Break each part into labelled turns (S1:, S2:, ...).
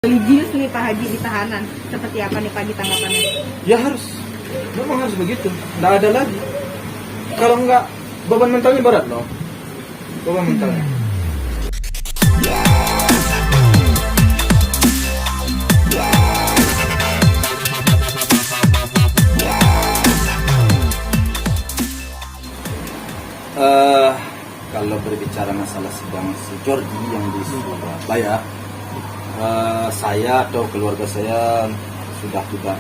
S1: Religius nih Pak Haji di tahanan, seperti apa nih Pak Haji tanggapannya?
S2: Ya harus, memang harus begitu. Nggak ada lagi. Kalau nggak, beban mentalnya berat loh. Beban mentalnya. Kalau berbicara masalah sidang si Jordi yang di Surabaya, saya atau keluarga saya sudah tidak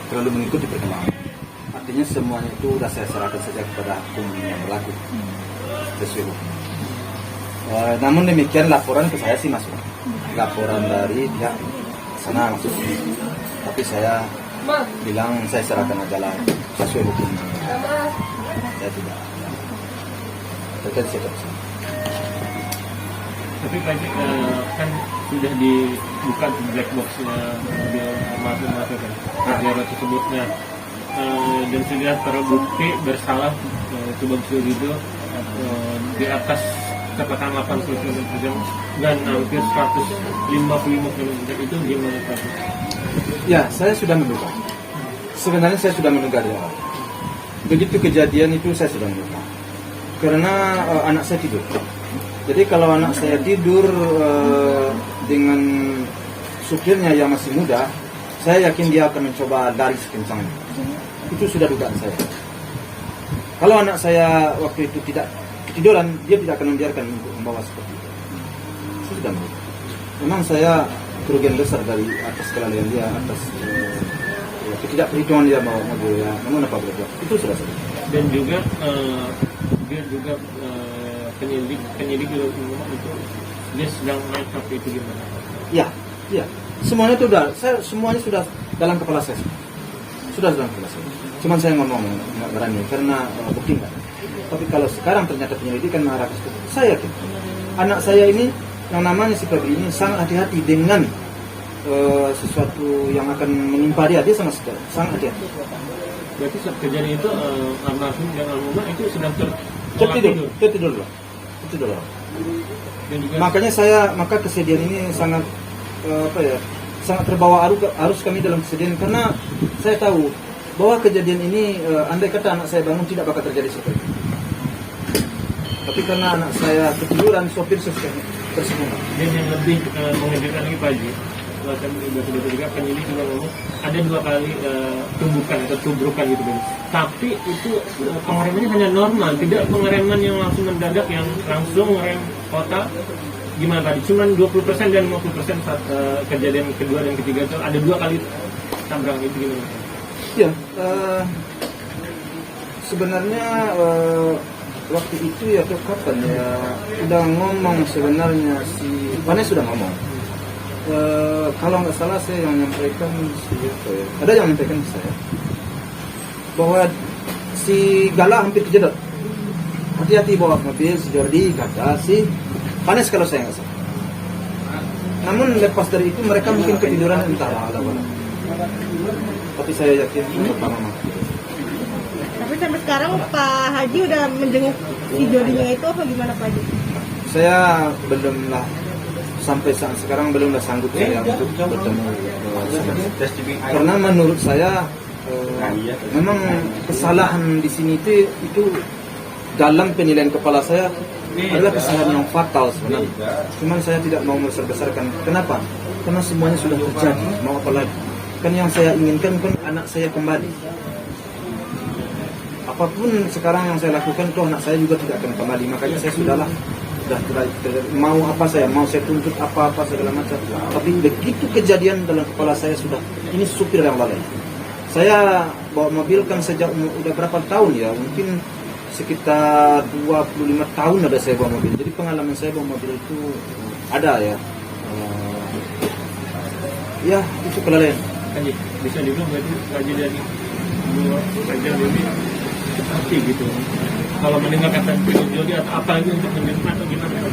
S2: terlalu mengikuti perkembangan. Artinya semuanya itu sudah saya serahkan saja kepada hukum yang berlaku sesuai hukum. Namun demikian laporan ke saya sih masuk, laporan dari pihak sana masuk, tapi saya bilang saya serahkan aja lah sesuai hukum. Saya tidak terkait siapa.
S3: Tapi Pak Haji, kan sudah dibuka black box-nya mobil masuk kan, Pajero tersebutnya, dan sudah terbukti bersalah Subang itu di atas katakan 80 km/jam dan hampir 155 km itu gimana Pak?
S2: Ya, saya sudah menduga. Sebenarnya saya sudah menduga dari awal. Begitu kejadian itu saya sudah menduga. Karena anak saya tidur. Jadi kalau anak saya tidur dengan supirnya yang masih muda, saya yakin dia akan mencoba lari sekencangnya. Itu sudah dugaan saya. Kalau anak saya waktu itu tidak ketiduran, dia tidak akan membiarkan untuk membawa seperti itu. Saya sudah menduga. Memang saya kerugian besar dari atas kelalaian dia, atas ketidakperhitungan dia bawa mobil ya. Namun apa boleh buat? Itu sudah selesai.
S3: Dan juga dia juga penyidik juga itu dia sedang naik HP itu gimana?
S2: Ya, semuanya itu semuanya sudah dalam kepala saya. Sudah dalam kepala saya. Cuman saya ngomong nggak berani karena bukti nggak. Tapi kalau sekarang ternyata penyelidikan mengarah ke situ, saya yakin anak saya ini yang namanya si Febri ini sangat hati-hati dengan sesuatu yang akan menimpa dia sangat hati-hati.
S3: Berarti saat kejadian itu almarhum dan almarhumah itu sedang
S2: tertidur. Makanya maka kesedihan ini sangat sangat terbawa arus kami dalam kesedihan karena saya tahu bahwa kejadian ini andai kata anak saya bangun tidak bakal terjadi seperti itu. Tapi karena anak saya ketiduran, sopir tersebut.
S3: Dan yang lebih mengejutkan lagi Pak Haji, juga penyidik juga ngomong ada 2 kali tumbukan atau tubrukan gitu kan. Tapi itu pengeremannya hanya normal, tidak pengereman yang langsung mendadak yang langsung ngerem kota. Gimana tadi? Cuman 20% dan 50% saat kejadian kedua dan ketiga itu ada 2 kali tabrakan itu gimana?
S2: Ya, sebenarnya waktu itu ya kapan ya udah ngomong sebenarnya si Panes sudah ngomong. Kalau nggak salah saya yang menyampaikan ada yang menyampaikan ke saya bahwa si Gala hampir kejedot. Hati-hati bawa mobil si Jordi kata si Panes kalau saya nggak salah. Namun lepas dari itu mereka mungkin ketiduran entah ala. Tapi saya yakin pertama.
S1: Tapi sampai sekarang Pak Haji udah menjenguk si Jordinya itu apa gimana Pak Haji?
S2: Saya belumlah sampai saat sekarang belumlah sanggup saya untuk bertemu karena menurut saya memang kesalahan di sini itu dalam penilaian kepala saya adalah kesalahan yang fatal sebenarnya. Cuman saya tidak mau membesar-besarkan. Kenapa? Karena semuanya sudah terjadi. Mau apa lagi? Kan yang saya inginkan kan anak saya kembali. Apapun sekarang yang saya lakukan itu anak saya juga tidak akan kembali. Makanya saya sudah mau apa mau saya tuntut apa segala macam. Tapi begitu kejadian dalam kepala saya sudah ini supir yang lalai. Saya bawa mobil kan sejak udah berapa tahun ya, mungkin sekitar 25 tahun ada saya bawa mobil. Jadi pengalaman saya bawa mobil itu ada ya. Ya itu kelalaian.
S3: Haji, bisa dibilang berarti Haji dari 2 jam lebih hati gitu. Kalau mendengar kata Jordi atau apa lagi untuk menerima atau gimana?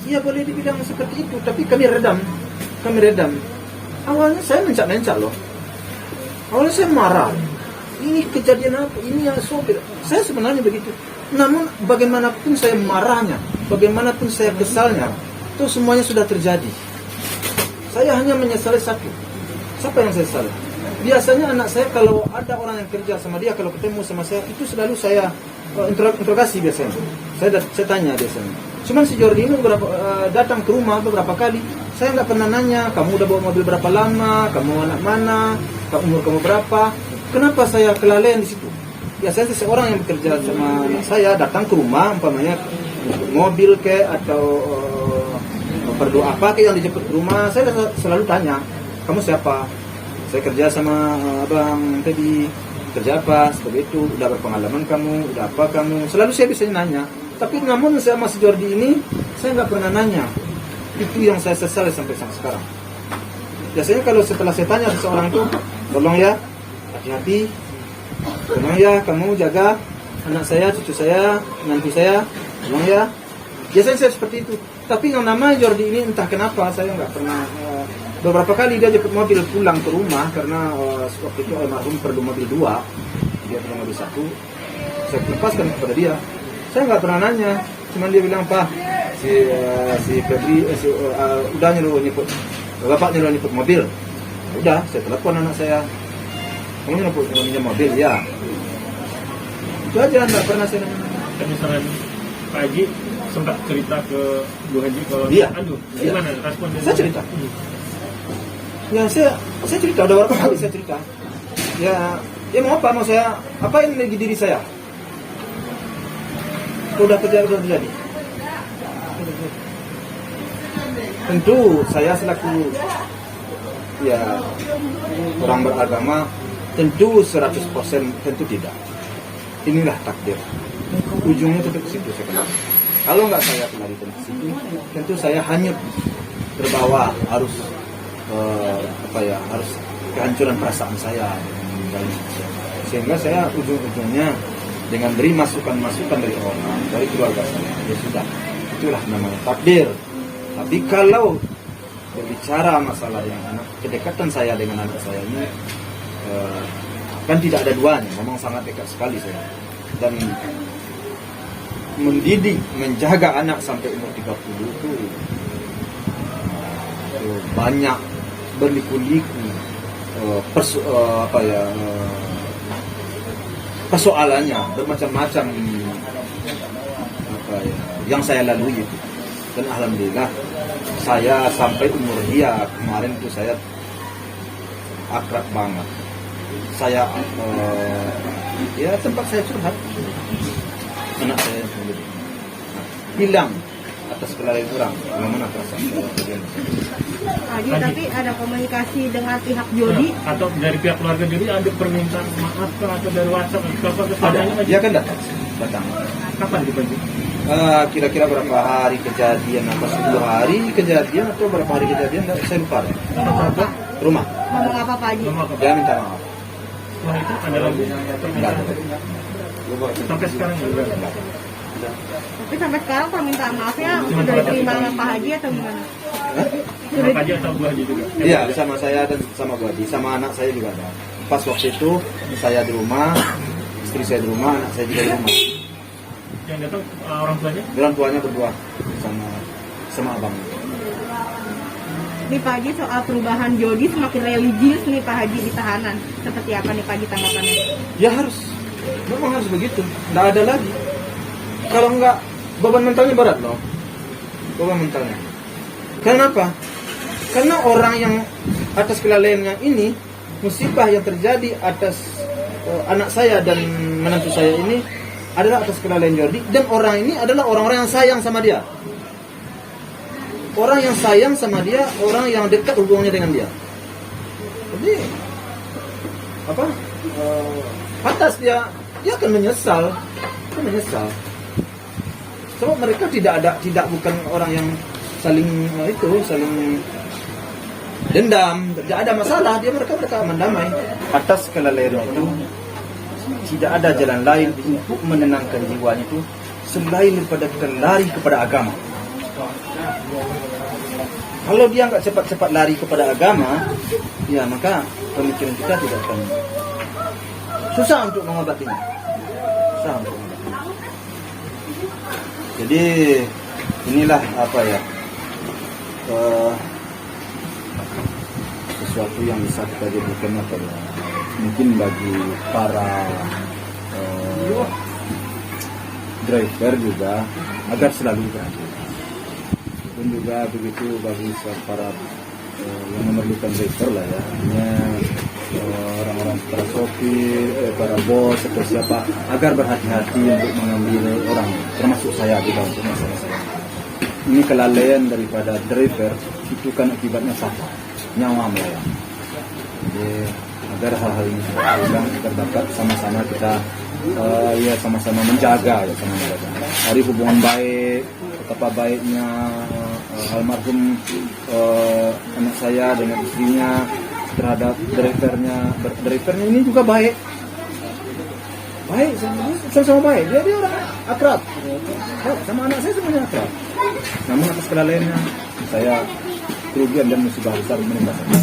S2: Ya boleh dibilang seperti itu, tapi kami redam. Awalnya saya mencak loh. Awalnya saya marah. Ini kejadian apa? Ini yang sopir. Saya sebenarnya begitu. Namun bagaimanapun saya marahnya, bagaimanapun saya kesalnya, itu semuanya sudah terjadi. Saya hanya menyesali satu. Siapa yang saya sesali? Biasanya anak saya kalau ada orang yang kerja sama dia, kalau ketemu sama saya, itu selalu saya interogasi biasanya. Saya tanya biasanya. Cuman si Jordi ini datang ke rumah beberapa kali, saya nggak pernah nanya, kamu udah bawa mobil berapa lama, kamu anak mana, umur kamu berapa. Kenapa saya kelalaian di situ? Biasanya seseorang yang bekerja sama anak saya datang ke rumah, umpamanya mobil atau perlu apa yang dijemput ke rumah, saya selalu tanya, kamu siapa? Saya kerja sama abang tadi, kerja apa? Seperti itu, udah berpengalaman kamu, udah apa kamu? Selalu saya bisa nanya. Tapi namun saya masih Jordi ini, saya nggak pernah nanya. Itu yang saya sesali sampai sekarang. Biasanya kalau setelah saya tanya seseorang tuh, tolong ya, hati-hati, tolong ya, kamu jaga anak saya, cucu saya, menantu saya, tolong ya. Biasanya saya seperti itu. Tapi yang namanya Jordi ini entah kenapa saya nggak pernah. Beberapa kali dia jemput mobil pulang ke rumah karena waktu itu almarhum perlu mobil 2, dia perlu mobil 1. Saya lepaskan kepada dia. Saya nggak pernah nanya, cuman dia bilang, Pak, si Febri udah nyuruh bapak nyuruh mobil. Udah, saya telepon anak saya. Kamu nyuruh mobil, ya. Itu aja, nggak pernah saya nanya.
S3: Misalnya Pak Haji sempat cerita ke Bu Haji kalau
S2: Iya.
S3: Aduh,
S2: Iya.
S3: gimana responnya?
S2: Saya cerita. Ya saya cerita, udah berapa kali saya cerita. Ya mau apa, mau saya apain lagi diri saya? Udah terjadi. Tentu saya selaku ya orang beragama tentu 100% tentu tidak. Inilah takdir. Ujungnya tetap ke situ saya kenal. Kalau nggak saya kembalikan ke situ, tentu saya hanya terbawa arus harus kehancuran perasaan saya, sehingga saya ujung-ujungnya dengan beri masukan-masukan dari orang, dari keluarga saya, ya sudah, itulah namanya takdir. Tapi kalau berbicara masalah yang kedekatan saya dengan anak saya ini, kan tidak ada duanya, memang sangat dekat sekali saya, dan mendidik, menjaga anak sampai umur 30 itu banyak berliku-liku persoalannya, bermacam-macam yang saya lalui itu. Dan alhamdulillah saya sampai umur dia kemarin itu saya akrab banget. Saya ya tempat saya curhat, anak saya hilang atas kelalaian orang, bagaimana perasaan saya?
S1: Haji, tapi ada komunikasi dengan pihak Jody
S3: Atau dari pihak keluarga Jody ada permintaan maaf atau dari WhatsApp atau kepadanya?
S2: Dia kan datang.
S3: Kapan di Haji?
S2: Kira-kira berapa hari kejadian, apa 10 hari kejadian atau berapa hari kejadian, saya lupa.
S1: apa?
S2: Rumah,
S1: Ngomong apa Pak Haji?
S2: dia minta maaf.
S3: Setelah itu ada lagi?
S2: Enggak ada.
S3: Sampai sekarang juga?
S1: Tapi sampai sekarang permintaan maafnya sudah diterima sama Pak Haji atau gimana?
S3: Sama Pak Haji atau Bu Haji juga?
S2: Iya, sama saya dan sama Bu Haji, sama anak saya juga ada. Pas waktu itu saya di rumah, istri saya di rumah, anak saya juga di rumah.
S3: Yang datang orang tuanya?
S2: Orang tuanya berdua sama abang.
S1: Nih Pak Haji, soal perubahan Jody semakin religius nih Pak Haji di tahanan. Seperti apa nih Pak Haji tanggapannya?
S2: Ya harus, memang harus begitu. Nggak ada lagi. Kalau nggak, beban mentalnya berat loh. Beban mentalnya. Kenapa? Karena orang yang atas kelalaiannya ini, musibah yang terjadi atas anak saya dan menantu saya ini adalah atas kelalaian Jordi, dan orang ini adalah orang-orang yang sayang sama dia. Orang yang sayang sama dia, orang yang dekat hubungannya dengan dia. Jadi atas dia akan menyesal. Sebab mereka bukan orang yang saling dendam, tidak ada masalah, mereka mendamai. Atas kelalaian itu tidak ada jalan lain untuk menenangkan jiwanya itu selain daripada kita lari kepada agama. Kalau dia nggak cepat-cepat lari kepada agama, ya maka pemikiran kita tidak akan susah untuk mengobatinya. Jadi inilah apa ya, sesuatu yang bisa kita jadikan apa ya, mungkin bagi para driver juga agar selalu berhati. Dan juga begitu bagi para yang memerlukan driver lah ya, artinya orang-orang para sopir, para bos atau siapa, agar berhati-hati untuk mengambil orang, termasuk saya juga untuk masalah saya. Ini kelalaian daripada driver itu kan akibatnya fatal, nyawa melayang. Jadi agar hal-hal ini diulang, agar dapat sama-sama kita ya sama-sama menjaga ya, sama menjaga. Hari hubungan baik, betapa baiknya almarhum anak saya dengan istrinya terhadap drivernya ini juga baik sama-sama baik, dia orang akrab sama anak saya, semuanya akrab. Namun atas kelalaiannya saya kerugian dan musibah besar menimpa saya.